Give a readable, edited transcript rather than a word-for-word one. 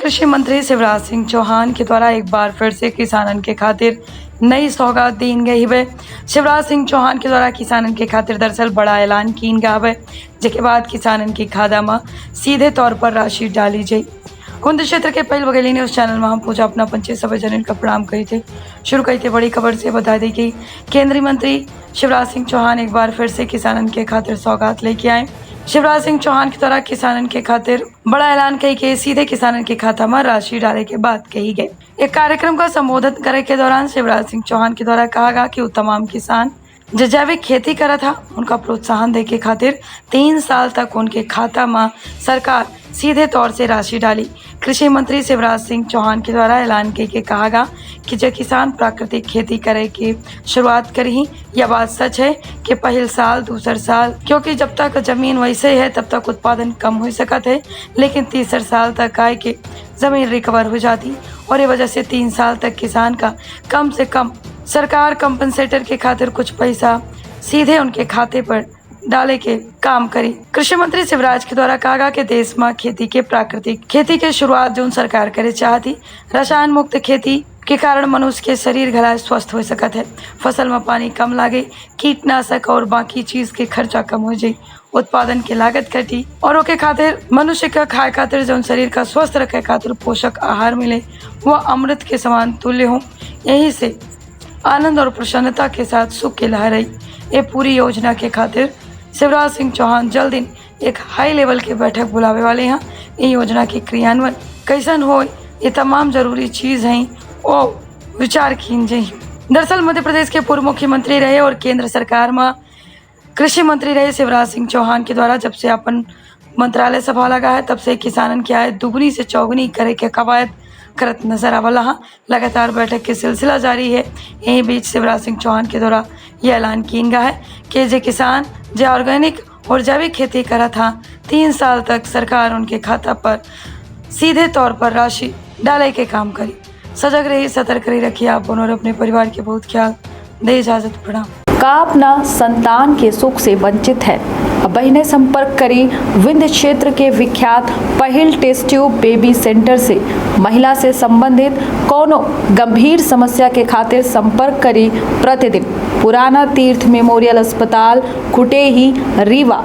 कृषि मंत्री शिवराज सिंह चौहान के द्वारा एक बार फिर से किसानन के खातिर नई सौगात दी गई है। शिवराज सिंह चौहान के द्वारा किसानन के खातिर दरअसल बड़ा ऐलान किन गया है, जिसके बाद किसानन की खाता में सीधे तौर पर राशि डाली जाए। कुंद क्षेत्र के पहल बघेली न्यूज चैनल में हम पूजा अपना पंचे सभी जन का प्रणाम करी थे। शुरू करी थे बड़ी खबर से बता दी कि केंद्रीय मंत्री शिवराज सिंह चौहान एक बार फिर से किसानन के खातिर सौगात लेके आए। शिवराज सिंह चौहान के द्वारा किसानन के खातिर बड़ा ऐलान कही के सीधे किसानन के खाता में राशि डाले के बात कही गई। एक कार्यक्रम का संबोधन करे के दौरान शिवराज सिंह चौहान के द्वारा कहा गया कि तमाम किसान जो जैविक खेती करा था उनका प्रोत्साहन दे के खातिर 3 साल तक उनके खाता में सरकार सीधे तौर से राशि डाली। कृषि मंत्री शिवराज सिंह चौहान के द्वारा ऐलान के कहा गया कि जो किसान प्राकृतिक खेती करे की शुरुआत करी, यह बात सच है कि पहले साल दूसर साल, क्योंकि जब तक जमीन वैसे है तब तक उत्पादन कम हो सकत है, लेकिन तीसर साल तक आए के जमीन रिकवर हो जाती और ये वजह से 3 साल तक किसान का कम से कम सरकार कंपनसेटर के खातिर कुछ पैसा सीधे उनके खाते पर डाले के काम करी। कृषि मंत्री शिवराज के द्वारा कहा गया कि देश में खेती के प्राकृतिक खेती के शुरुआत जो सरकार करे चाहती, रसायन मुक्त खेती के कारण मनुष्य के शरीर घला स्वस्थ हो सकत है, फसल में पानी कम लागे, कीटनाशक और बाकी चीज के खर्चा कम हो जाये, उत्पादन के लागत घटी और ओके खातिर मनुष्य का खाए खातिर जो शरीर का स्वस्थ रखे खातिर पोषक आहार मिले, वह अमृत के समान तुल्य हो। यही से आनंद और प्रसन्नता के साथ सुख की लहर आई। ये पूरी योजना के खातिर शिवराज सिंह चौहान जल्द ही एक हाई लेवल की बैठक बुलावे वाले हैं। ये योजना की क्रियान्वयन कैसन हो, ये तमाम जरूरी चीज हैं और विचार की जाए। दरअसल मध्य प्रदेश के पूर्व मुख्यमंत्री रहे और केंद्र सरकार में कृषि मंत्री रहे शिवराज सिंह चौहान के द्वारा जब से अपन मंत्रालय सभा लगा है, तब से किसानन की आय दुगनी से चौगुनी करे के कवायद करत नजर आवला। लगातार बैठक के सिलसिला जारी है। यही बीच शिवराज सिंह चौहान के द्वारा यह ऐलान किया गया है कि जो किसान जो ऑर्गेनिक और जैविक खेती करा था, 3 साल तक सरकार उनके खाता पर सीधे तौर पर राशि डाले के काम करी। सजग रही, सतर्क रही, रखिए आप और अपने परिवार के बहुत ख्याल। दे इजाजत, प्रणाम। का अपना संतान के सुख से वंचित है, बहिने संपर्क करी विंध्य क्षेत्र के विख्यात पहिल टेस्ट ट्यूब बेबी सेंटर से। महिला से संबंधित कोनो गंभीर समस्या के खातिर संपर्क करी प्रतिदिन पुराना तीर्थ मेमोरियल अस्पताल, कुटेही, रीवा।